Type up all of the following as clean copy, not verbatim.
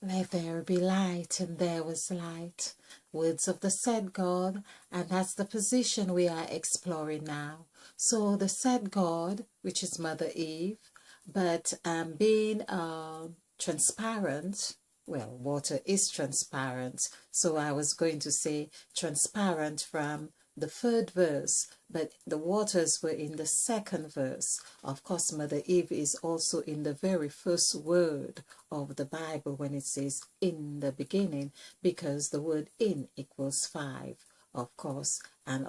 Let there be light, and there was light. Words of the said God, and that's the position we are exploring now. So the said God, which is Mother Eve, but being transparent, well, water is transparent. So I was going to say transparent from the third verse, but the waters were in the second verse. Of course, Mother Eve is also in the very first word of the Bible when it says in the beginning, because the word in equals 5, of course, and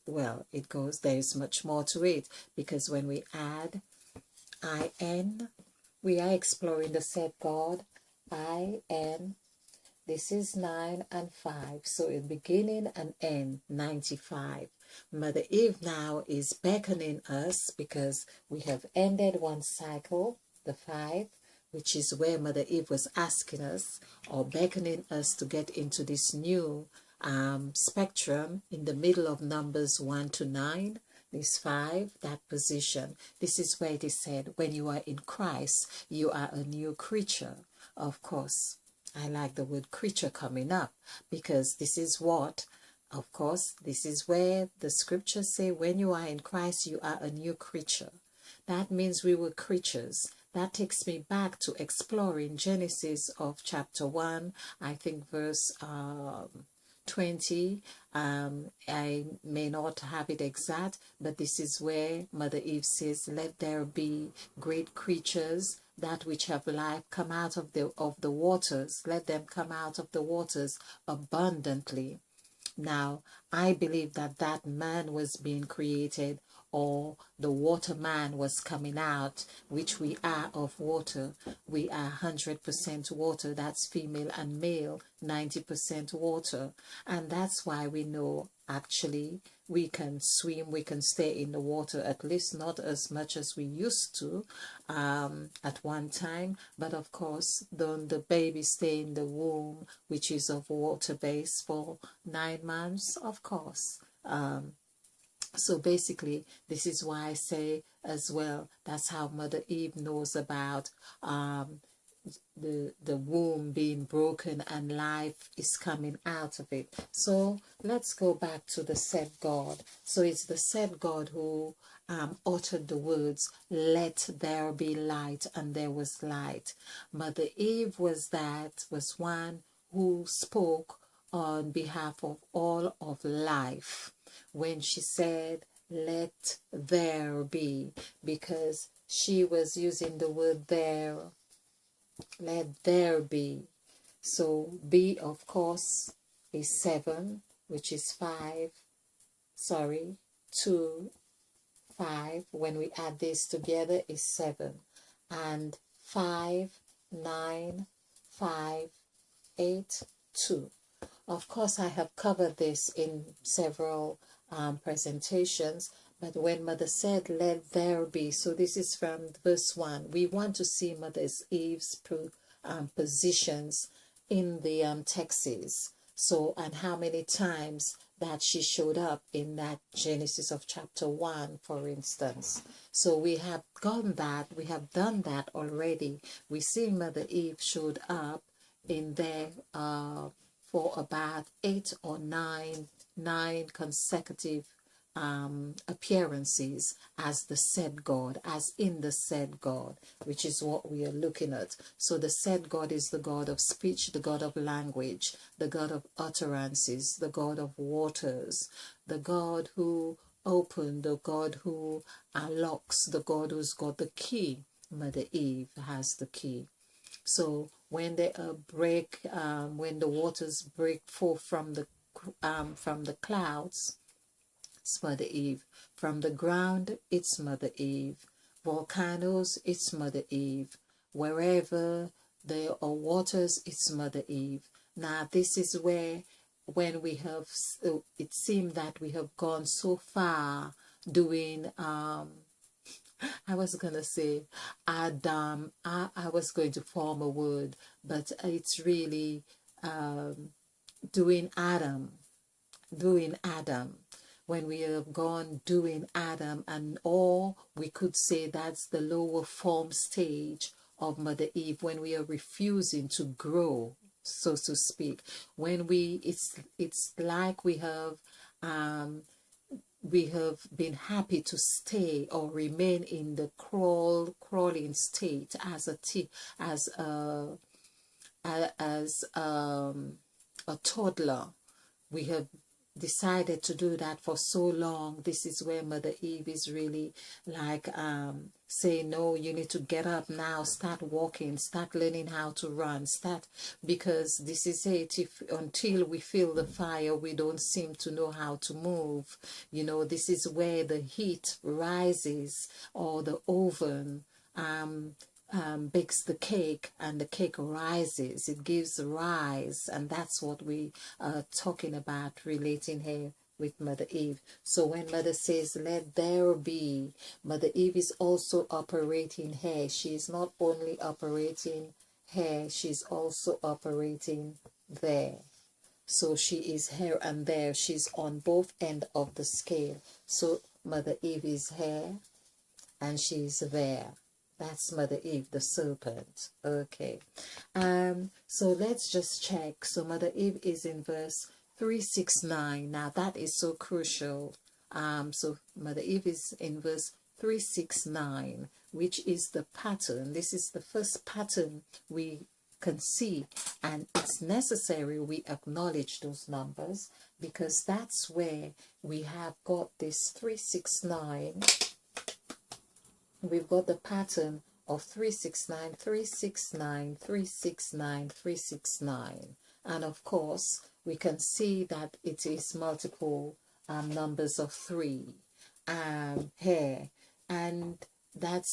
well, it goes, there is much more to it, because when we add in, we are exploring the said God, in. This is 9 and 5, so in beginning and end, 95. Mother Eve now is beckoning us because we have ended one cycle, the 5, which is where Mother Eve was asking us or beckoning us to get into this new spectrum in the middle of numbers 1 to 9. This 5, that position. This is where it is said, when you are in Christ, you are a new creature. Of course, I like the word creature coming up because this is what, of course, this is where the scriptures say when you are in Christ, you are a new creature. That means we were creatures. That takes me back to exploring Genesis of chapter 1, I think verse 20. I may not have it exact, but this is where Mother Eve says, let there be great creatures, that which have life, come out of the waters. Let them come out of the waters abundantly. Now, I believe that that man was being created, or the water man was coming out, which we are of water. We are 100% water. That's female and male, 90% water. And that's why we know actually we can swim, we can stay in the water, at least not as much as we used to at one time. But of course, the baby stay in the womb, which is of water base, for 9 months, of course. So basically, this is why I say as well, that's how Mother Eve knows about the womb being broken and life is coming out of it. So let's go back to the said God. So it's the said God who uttered the words, let there be light, and there was light. Mother Eve was one who spoke on behalf of all of life when she said, let there be, because she was using the word there. Let there be. So B, of course, is 7, which is 5. Sorry, 2, 5. When we add this together is 7. And 5, 9, 5, 8, 2. Of course, I have covered this in several presentations, but when Mother said, let there be, so this is from verse 1. We want to see Mother Eve's positions in the texts. So, and how many times that she showed up in that Genesis of chapter 1, for instance. So we have done that already. We see Mother Eve showed up in there for about 8 or 9 consecutive appearances as the said God, as in the said God, which is what we are looking at. So the said God is the God of speech, the God of language, the God of utterances, the God of waters, the God who opened, the God who unlocks, the God who's got the key. Mother Eve has the key. So when they when the waters break forth from the clouds, it's Mother Eve. From the ground, it's Mother Eve. Volcanoes, it's Mother Eve. Wherever there are waters, it's Mother Eve. Now, this is where, when we have, it seemed that we have gone so far doing, I was going to say Adam, I was going to form a word, but it's really doing Adam. When we have gone doing Adam, and all we could say that's the lower form stage of Mother Eve, when we are refusing to grow, so to speak, when it's like we have been happy to stay or remain in the crawling state as a toddler. We have decided to do that for so long. This is where Mother Eve is really like saying, no, you need to get up now, start walking, start learning how to run, because this is it. If until we feel the fire, we don't seem to know how to move. You know, this is where the heat rises, or the oven bakes the cake, and the cake rises, it gives rise, and that's what we are talking about, relating here with Mother Eve. So when Mother says, let there be, Mother Eve is also operating here. She is not only operating here, she's also operating there. So she is here and there. She's on both ends of the scale. So Mother Eve is here and she's there. That's Mother Eve, the serpent. Okay. So let's just check. So Mother Eve is in verse 369. Now that is so crucial. So Mother Eve is in verse 369, which is the pattern. This is the first pattern we can see, and it's necessary we acknowledge those numbers, because that's where we have got this 369. We've got the pattern of 369, 369, 369, 369. And of course, we can see that it is multiple numbers of 3 here. And that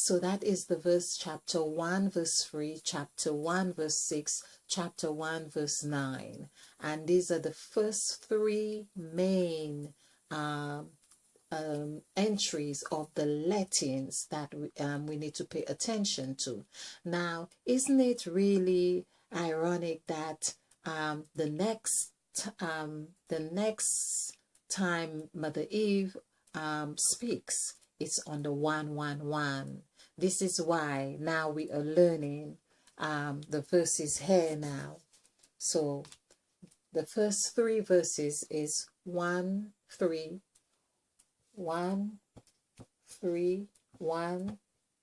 is the verse, chapter 1, verse 3, chapter 1, verse 6, chapter 1, verse 9. And these are the first 3 main entries of the Latins that we need to pay attention to. Now, isn't it really ironic that the next time Mother Eve speaks, it's on the 111. This is why now we are learning the verses here now. So the first 3 verses is 1, 3, 1, 3, 1,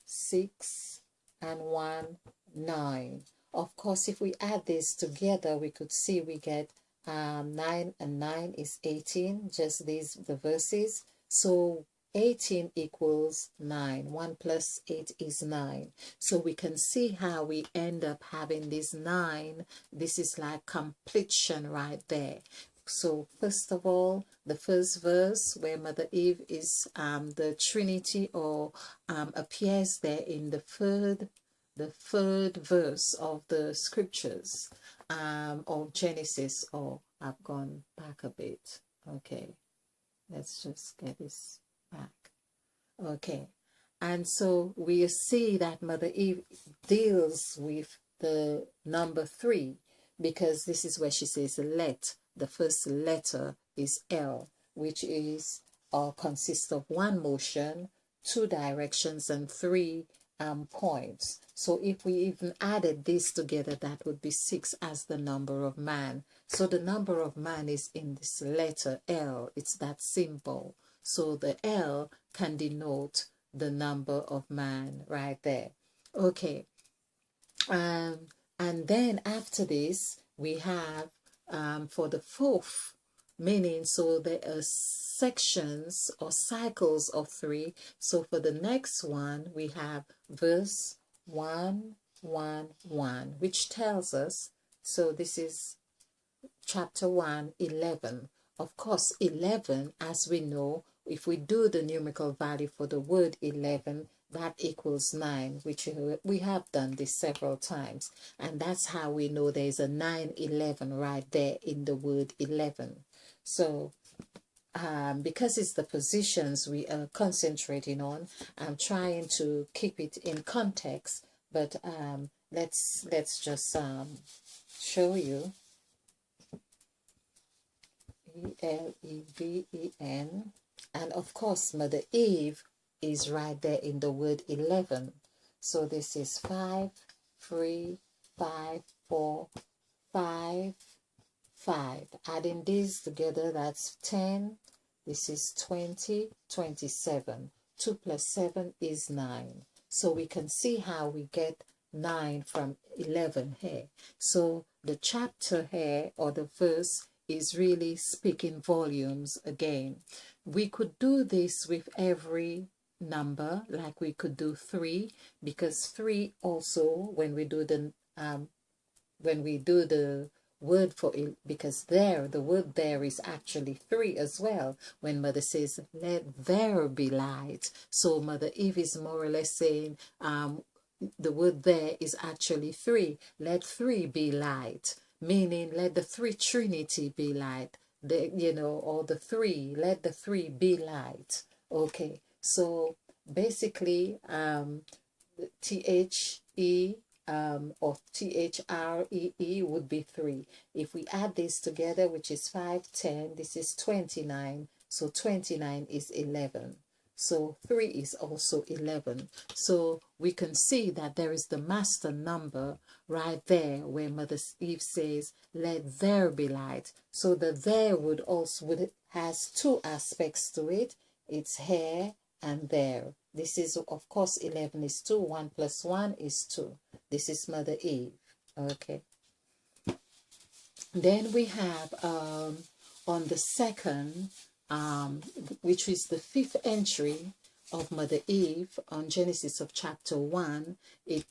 6, and 1, 9. Of course, if we add this together, we could see we get 9 and 9 is 18, just the verses. So 18 equals 9. 1 plus 8 is 9. So we can see how we end up having this 9. This is like completion right there. So first of all, the first verse where Mother Eve is the Trinity, or appears there in the third verse of the scriptures of Genesis. Oh, I've gone back a bit. Okay, let's just get this back. Okay, and so we see that Mother Eve deals with the number 3, because this is where she says let. The first letter is L, which is or consists of 1 motion, 2 directions, and 3 points. So if we even added this together, that would be 6 as the number of man. So the number of man is in this letter L. It's that symbol. So the L can denote the number of man right there. Okay. And then after this, we have for the 4th meaning, so there are sections or cycles of 3. So for the next one, we have verse 1, 1, 1, which tells us, so this is chapter 1, 11. Of course, 11, as we know, if we do the numerical value for the word 11, that equals 9, which we have done this several times. And that's how we know there's a 911 right there in the word 11. So because it's the positions we are concentrating on, I'm trying to keep it in context, but let's just show you. E-L-E-V-E-N, and of course Mother Eve is right there in the word 11. So this is 5, 3, 5, 4, 5, 5. Adding these together, that's 10. This is 20, 27. 2 plus 7 is 9. So we can see how we get 9 from 11 here. So the chapter here, or the verse, is really speaking volumes again. We could do this with every number, like we could do 3, because 3 also, when we do the word for it, because there, the word there is actually 3 as well. When Mother says, let there be light. So Mother Eve is more or less saying, the word there is actually 3. Let 3 be light, meaning let the 3 Trinity be light. Or the 3, let the 3 be light. Okay, so basically, THE or THREE would be 3. If we add this together, which is 5, 10, this is 29. So 29 is 11. So 3 is also 11. So we can see that there is the master number right there where Mother Eve says, let there be light. So the there has 2 aspects to it. It's here and there. This is, of course, 11 is 2. 1 plus 1 is 2. This is Mother Eve. Okay. Then we have on the second, which is the 5th entry of Mother Eve on Genesis of chapter 1. It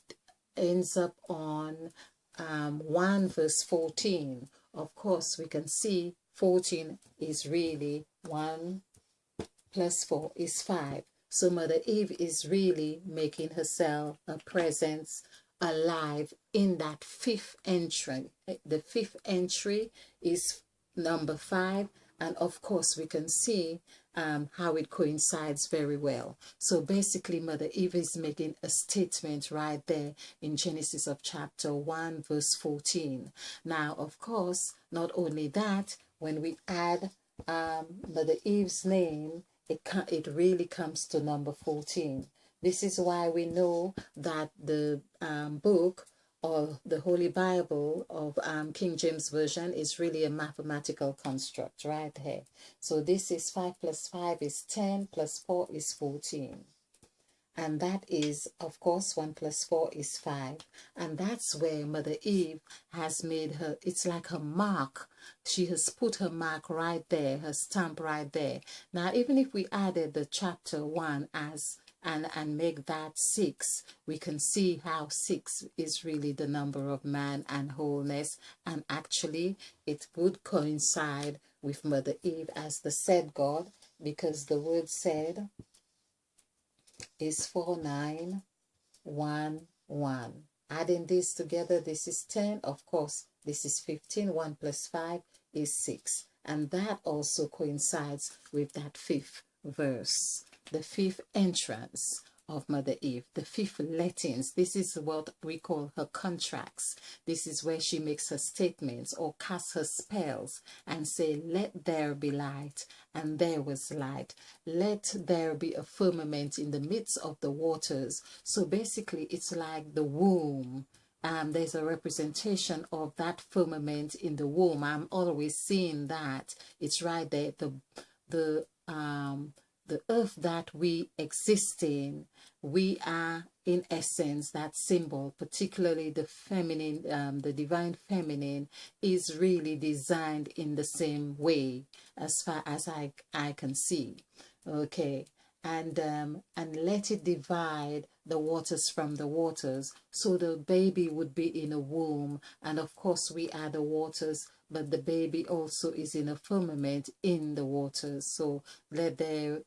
ends up on 1 verse 14. Of course, we can see 14 is really 1 plus 4 is 5. So Mother Eve is really making herself a presence alive in that 5th entry. The 5th entry is number 5, and of course we can see how it coincides very well. So basically Mother Eve is making a statement right there in Genesis of chapter 1 verse 14. Now of course, not only that, when we add Mother Eve's name, it really comes to number 14. This is why we know that the book or the Holy Bible of King James Version is really a mathematical construct right here. So this is 5 plus 5 is 10 plus 4 is 14. And that is, of course, 1 plus 4 is 5. And that's where Mother Eve has made her, it's like her mark. She has put her mark right there, her stamp right there. Now, even if we added the chapter 1 and make that 6, we can see how 6 is really the number of man and wholeness. And actually, it would coincide with Mother Eve as the said God, because the word said is 4911. Adding this together, this is 10. Of course, this is 15. 1 plus 5 is 6. And that also coincides with that 5th verse, the 5th entrance of Mother Eve, the 5th lettings. This is what we call her contracts. This is where she makes her statements or casts her spells and say, let there be light, and there was light. Let there be a firmament in the midst of the waters. So basically it's like the womb. There's a representation of that firmament in the womb. I'm always seeing that. It's right there. The earth that we exist in, we are in essence that symbol, particularly the feminine, the divine feminine is really designed in the same way as far as I can see. Okay. And let it divide the waters from the waters. So the baby would be in a womb, and of course we are the waters, but the baby also is in a firmament in the waters. So there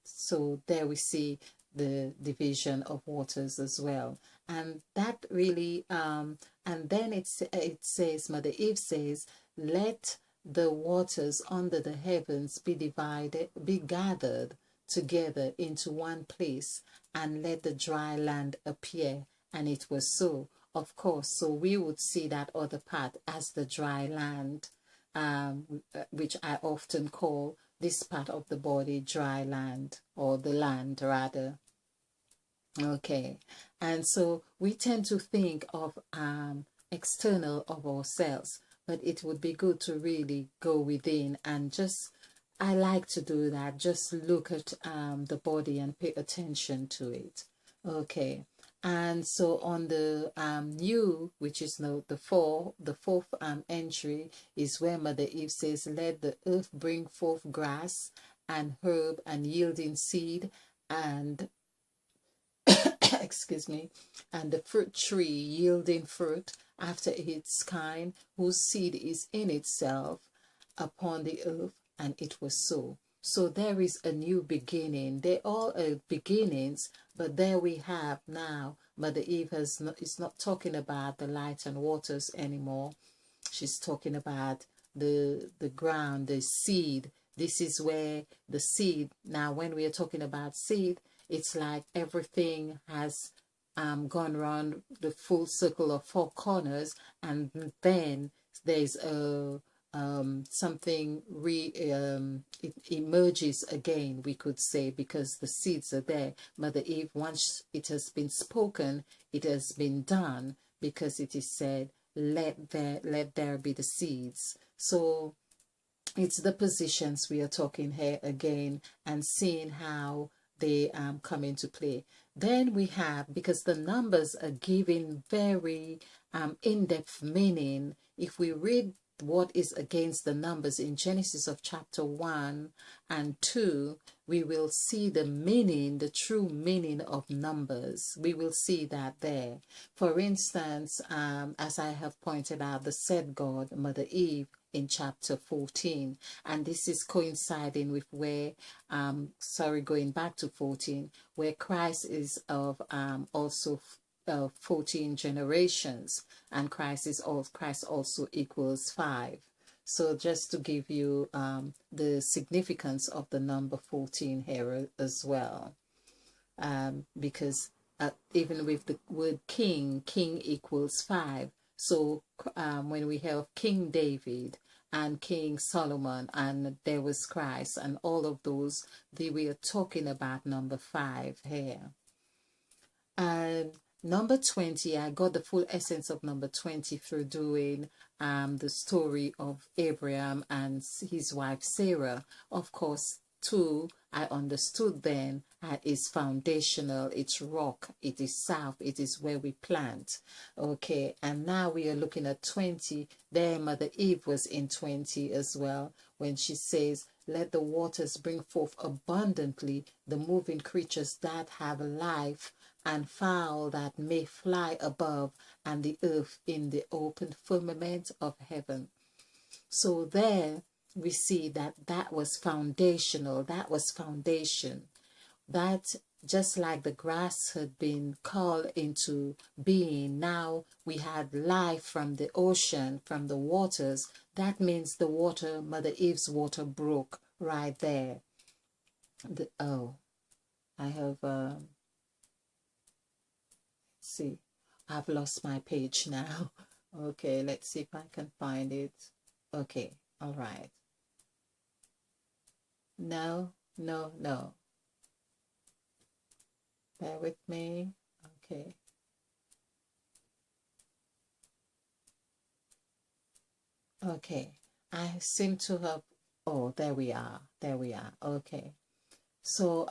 we see the division of waters as well. And that really and then it says, Mother Eve says, let the waters under the heavens be divided, be gathered together into one place, and let the dry land appear. And it was so, of course. So we would see that other part as the dry land, which I often call this part of the body dry land, or the land rather. Okay. And so we tend to think of external of ourselves, but it would be good to really go within and just, I like to do that, just look at the body and pay attention to it. Okay. And so on the new, which is now the fourth entry, is where Mother Eve says, let the earth bring forth grass and herb and yielding seed, and excuse me, and the fruit tree yielding fruit after its kind, whose seed is in itself upon the earth, and it was so. So there is a new beginning. They all are beginnings, but there we have now. Mother Eve is not talking about the light and waters anymore. She's talking about the ground, the seed. This is where the seed, now when we are talking about seed, it's like everything has gone around the full circle of four corners, and then there's a something it emerges again, we could say, because the seeds are there. Mother Eve, once it has been spoken, it has been done, because it is said, let there be the seeds. So it's the positions we are talking here again, and seeing how they come into play. Then we have, because the numbers are giving very in-depth meaning, if we read what is against the numbers in Genesis of chapter 1 and 2, we will see the meaning, the true meaning of numbers. We will see that there. For instance, as I have pointed out, the said God, Mother Eve, in chapter 14, and this is coinciding with where going back to 14, where Christ is of also 14 generations, and Christ also equals 5. So just to give you the significance of the number 14 here as well, because even with the word king equals 5. So when we have King David and King Solomon, and there was Christ, and all of those, we are talking about number 5 here. And number 20, I got the full essence of number 20 through doing the story of Abraham and his wife Sarah. Of course, 2, I understood then, is foundational, it's rock, it is south, it is where we plant. Okay, and now we are looking at 20. There Mother Eve was in 20 as well, when she says, let the waters bring forth abundantly the moving creatures that have life, and fowl that may fly above, and the earth in the open firmament of heaven. So there we see that was foundational, that was foundation. That just like the grass had been called into being, now we had life from the ocean, from the waters. That means the water, Mother Eve's water, broke right there. I have see, I've lost my page now. Okay, let's see if I can find it. Okay, all right. No. Bear with me. Okay. Okay, I seem to have, oh, there we are. Okay. So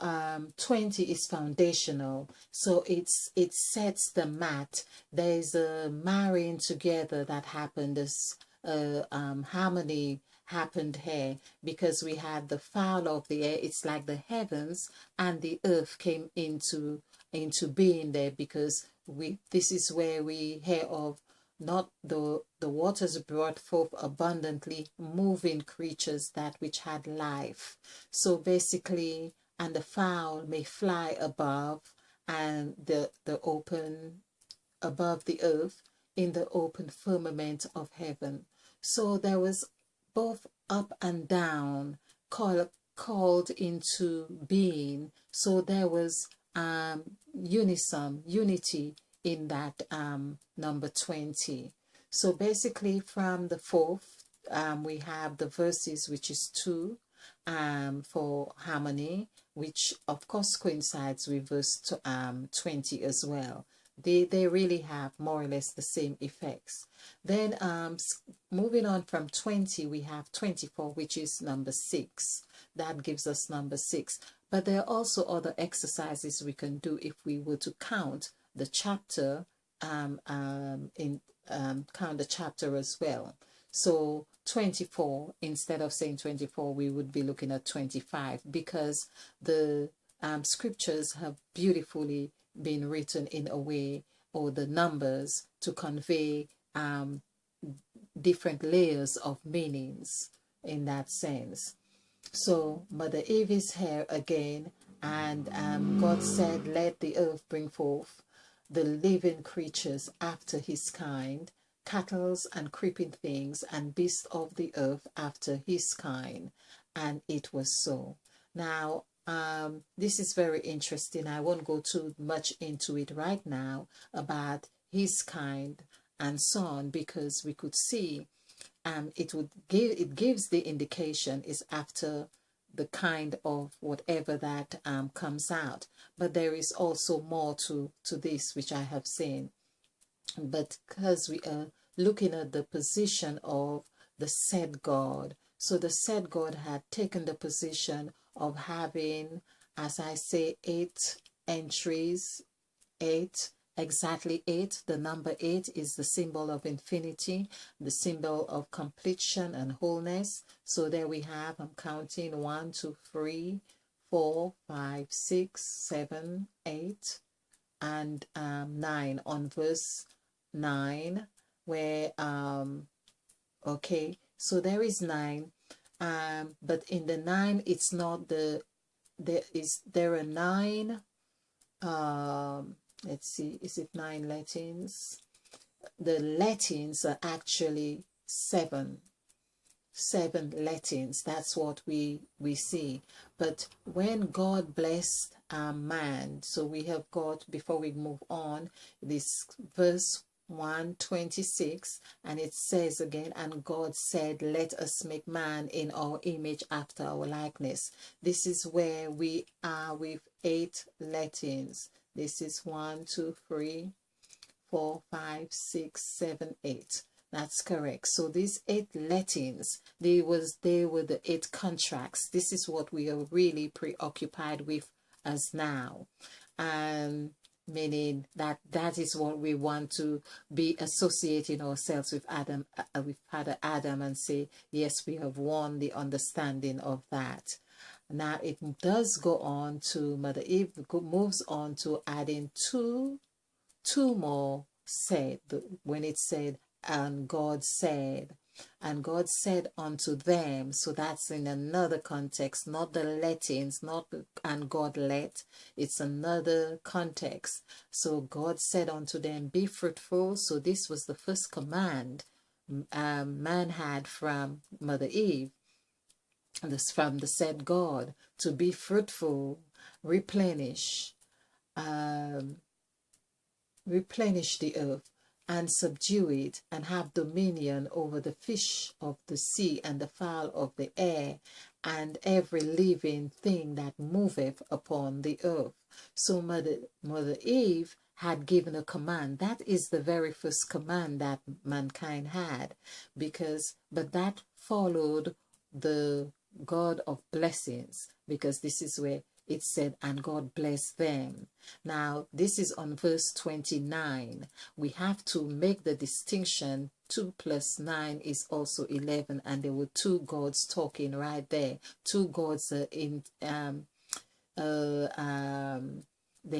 20 is foundational. So it sets the mat. There's a marrying together that happened. This harmony happened here, because we had the fowl of the air. It's like the heavens and the earth came into being there, because this is where we hear of, not the waters brought forth abundantly moving creatures, that which had life. So basically, and the fowl may fly above, and the open above the earth, in the open firmament of heaven. So there was both up and down called into being. So there was unity in that number 20. So basically from the 4th, we have the verses, which is 2, for harmony, which of course coincides with verse 20 as well. They really have more or less the same effects. Then moving on from 20, we have 24, which is number 6. That gives us number 6. But there are also other exercises we can do if we were to count the chapter count the chapter as well. So 24, instead of saying 24, we would be looking at 25, because the scriptures have beautifully been written in a way, or the numbers, to convey different layers of meanings in that sense. So Mother Eve is here again, and God said, let the earth bring forth the living creatures after his kind, cattle and creeping things, and beasts of the earth after his kind. And it was so. Now, this is very interesting. I won't go too much into it right now about his kind and so on, because we could see it gives the indication is after the kind of whatever that comes out. But there is also more to this, which I have seen. But because we are looking at the position of the said God, so the said God had taken the position of having, as I say, 8 entries, 8, exactly 8. The number 8 is the symbol of infinity, the symbol of completion and wholeness. So there we have, I'm counting 1, 2, 3, 4, 5, 6, 7, 8, and 9 on verse 9, where okay, so there is 9, but in the 9 it's not there are 9 let's see, is it 9 Latins? The Latins are actually 7 Latins. That's what we see. But when God blessed man, so we have got, before we move on, this verse 126, and it says again, and God said, let us make man in our image after our likeness. This is where we are with 8 Latins. This is 1, 2, 3, 4, 5, 6, 7, 8. That's correct. So these 8 Latins, they were the 8 contracts. This is what we are really preoccupied with as now. Meaning that is what we want to be associating ourselves with Adam, with Father Adam, and say, yes, we have won the understanding of that. Now it does go on to, Mother Eve moves on to adding two more said, when it said, and God said unto them. So that's in another context, not the Latins, not and God let. It's another context. So God said unto them, be fruitful. So this was the first command man had from Mother Eve, this from the said God, to be fruitful, replenish the earth, and subdue it, and have dominion over the fish of the sea, and the fowl of the air, and every living thing that moveth upon the earth. So Mother Eve had given a command. That is the very first command that mankind had, but that followed the God of blessings, because this is where it said, and God blessed them. Now, this is on verse 29. We have to make the distinction. 2 plus 9 is also 11, and there were 2 gods talking right there. 2 gods they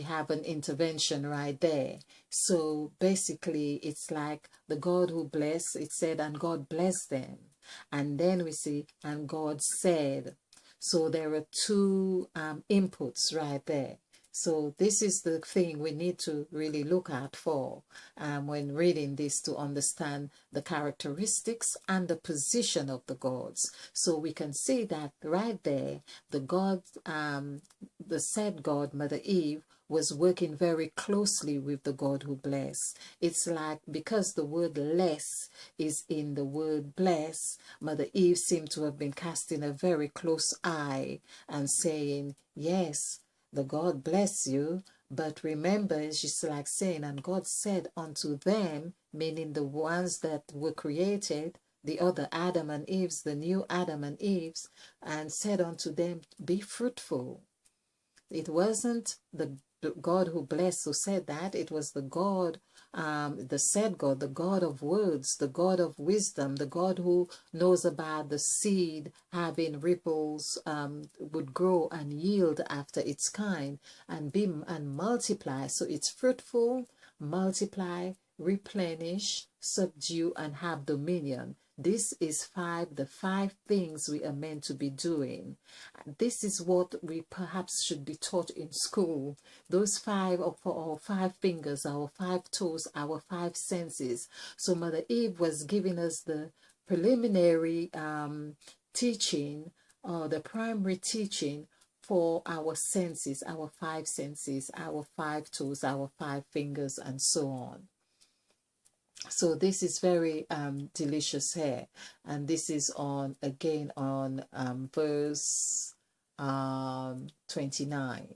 have an intervention right there. So basically, it's like the God who blessed, it said, and God blessed them. And then we see, and God said. So there are 2 inputs right there. So this is the thing we need to really look at for when reading this, to understand the characteristics and the position of the gods. So we can see that right there, the God, the said God, Mother Eve, was working very closely with the God who bless. It's like because the word less is in the word bless, Mother Eve seemed to have been casting a very close eye and saying, yes, the God bless you, but remember, she's like saying, and God said unto them, meaning the ones that were created, the other Adam and Eve's, the new Adam and Eve's, and said unto them, be fruitful. It wasn't the God who blessed who said that. It was the God, the said God, the God of words, the God of wisdom, the God who knows about the seed having ripples, would grow and yield after its kind and be and multiply. So it's fruitful, multiply, replenish, subdue, and have dominion. This is the five things we are meant to be doing. This is what we perhaps should be taught in school. Those five, or our five fingers, our five toes, our five senses. So Mother Eve was giving us the preliminary teaching, the primary teaching for our senses, our five senses, our five toes, our five fingers, and so on. So this is very delicious here, and this is on again on verse 29.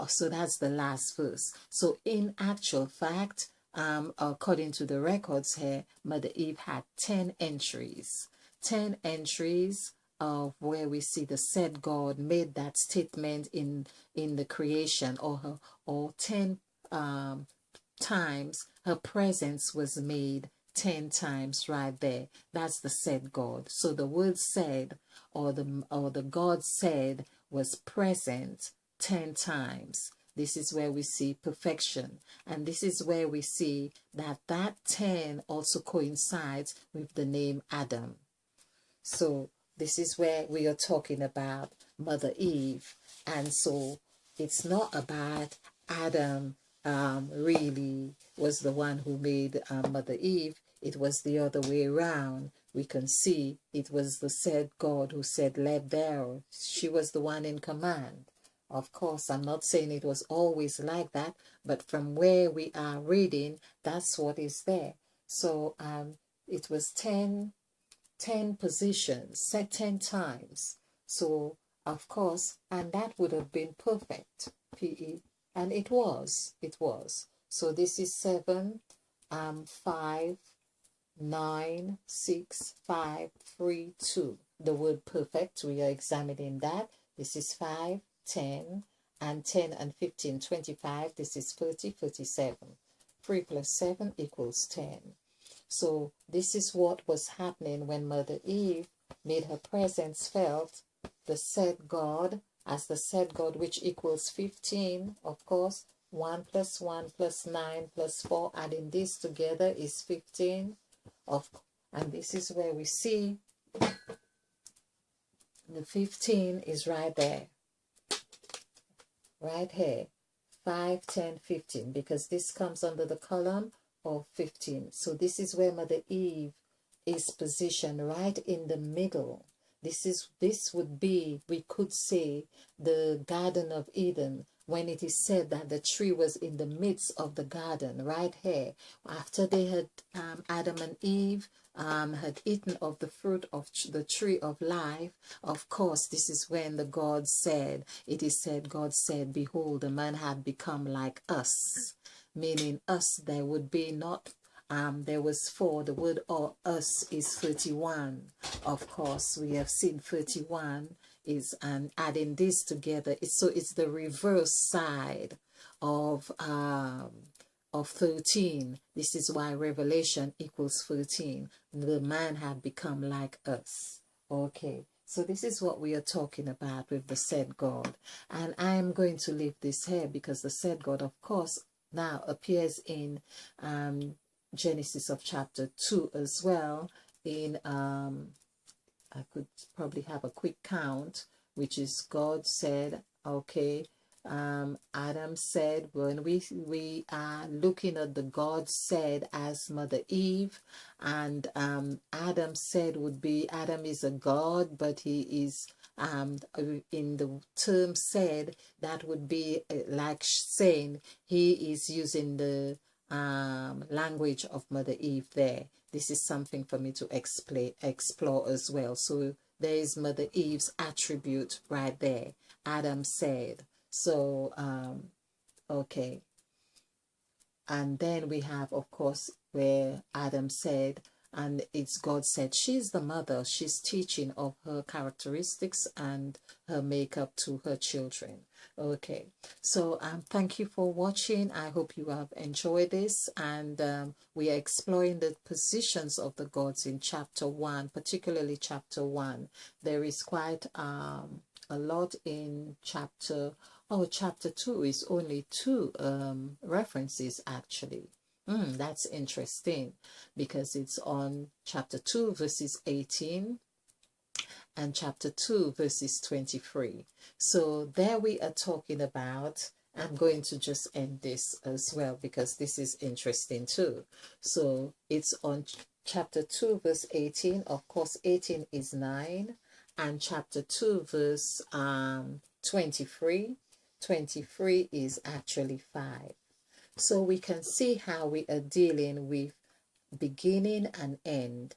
So that's the last verse. So in actual fact, according to the records here, Mother Eve had 10 entries. 10 entries of where we see the said God made that statement in the creation, or 10 times her presence was made, 10 times right there. That's the said God. So the word said, or the God said, was present 10 times. This is where we see perfection, and this is where we see that 10 also coincides with the name Adam. So this is where we are talking about Mother Eve, and so it's not about Adam really was the one who made Mother Eve. It was the other way around. We can see it was the said God who said, let there. She was the one in command. Of course, I'm not saying it was always like that, but from where we are reading, that's what is there. So it was 10 positions, set 10 times. So, of course, and that would have been perfect, PE. And it was. So this is 7, 5, 9, 6, 5, 3, 2. The word perfect, we are examining that. This is 5, 10, and 10 and 15, 25. This is 30, 37. 3 plus 7 equals 10. So this is what was happening when Mother Eve made her presence felt. The said God, as the said God, which equals 15, of course. 1 plus 1 plus 9 plus 4, adding this together is 15. And this is where we see the 15 is right there. Right here. 5, 10, 15. Because this comes under the column of 15. So this is where Mother Eve is positioned right in the middle. This would be, we could say, the Garden of Eden, when it is said that the tree was in the midst of the garden, right here. After they had, Adam and Eve had eaten of the fruit of the tree of life, of course, this is when the God said, it is said, God said, behold, the man had become like us. Meaning us, there would be not, there was 4, the word or us is 31. Of course, we have seen 31 is, and adding this together, it's the reverse side of 13. This is why Revelation equals 13. The man had become like us. Okay. So this is what we are talking about with the said God. And I am going to leave this here because the said God, of course, now appears in Genesis of chapter 2 as well. In I could probably have a quick count, which is God said, okay, Adam said, when we are looking at the God said as Mother Eve, and Adam said would be, Adam is a God, but he is in the term said, that would be like saying he is using the language of Mother Eve there. This is something for me to explore as well. So there is Mother Eve's attribute right there. Adam said. So, okay. And then we have, of course, where Adam said, and it's God said, she's the mother. She's teaching of her characteristics and her makeup to her children. Okay, so thank you for watching. I hope you have enjoyed this, and we are exploring the positions of the gods in chapter 1, particularly chapter 1. There is quite a lot in chapter 2 is only 2 references actually. That's interesting, because it's on chapter 2 verses 18 and chapter 2 verses 23. So there we are talking about, I'm going to just end this as well because this is interesting too. So it's on chapter 2 verse 18. Of course 18 is 9, and chapter 2 verse 23 is actually 5. So we can see how we are dealing with beginning and end,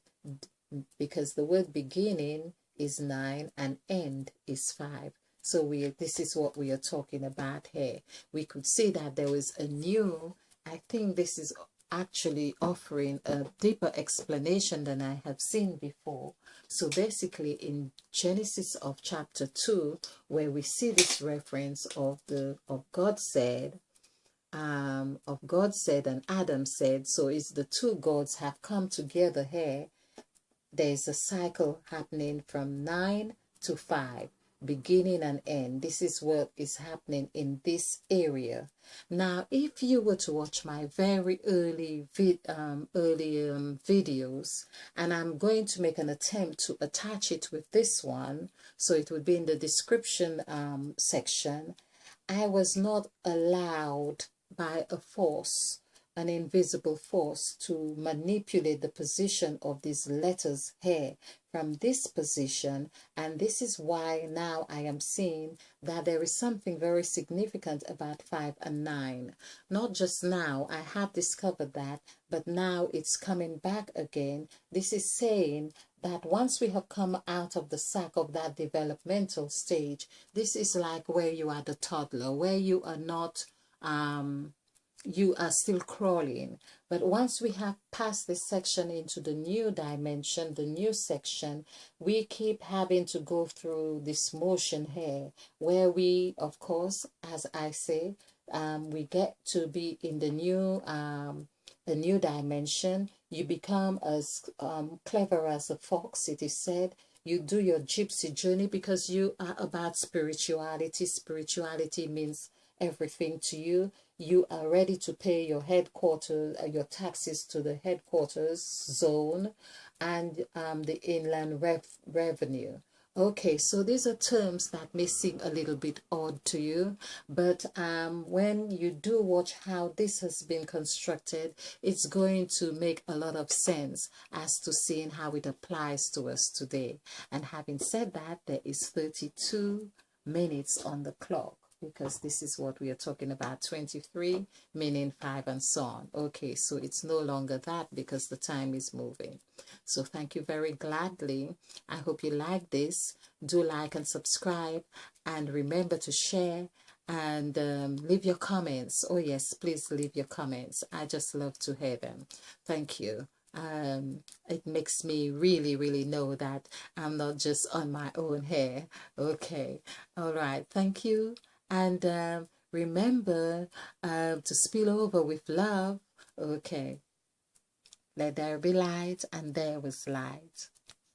because the word beginning is 9 and end is 5. So this is what we are talking about here. We could see that there was a new, I think this is actually offering a deeper explanation than I have seen before. So basically in Genesis of chapter 2, where we see this reference of God said, and Adam said, so it's the 2 gods have come together here. There's a cycle happening from 9 to 5, beginning and end. This is what is happening in this area. Now, if you were to watch my very early videos, and I'm going to make an attempt to attach it with this one, so it would be in the description section. I was not allowed by a force, an invisible force, to manipulate the position of these letters here from this position, and this is why now I am seeing that there is something very significant about 5 and 9. Not just now, I have discovered that, but now it's coming back again. This is saying that once we have come out of the sack of that developmental stage, this is like where you are the toddler, where you are not you are still crawling. But once we have passed this section into the new dimension, the new section, we keep having to go through this motion here, where we, of course, as I say, we get to be in the new dimension. You become as clever as a fox, it is said. You do your gypsy journey because you are about spirituality. Spirituality means everything to you. You are ready to pay your headquarters, your taxes to the headquarters zone and the inland revenue. Okay, so these are terms that may seem a little bit odd to you, but when you do watch how this has been constructed, it's going to make a lot of sense as to seeing how it applies to us today. And having said that, there is 32 minutes on the clock, because this is what we are talking about, 23, meaning 5 and so on. Okay, so it's no longer that because the time is moving. So thank you very gladly. I hope you like this. Do like and subscribe, and remember to share and leave your comments. Oh yes, please leave your comments. I just love to hear them. Thank you. It makes me really know that I'm not just on my own here. Okay, all right, thank you. And remember to spill over with love. Okay. Let there be light, and there was light.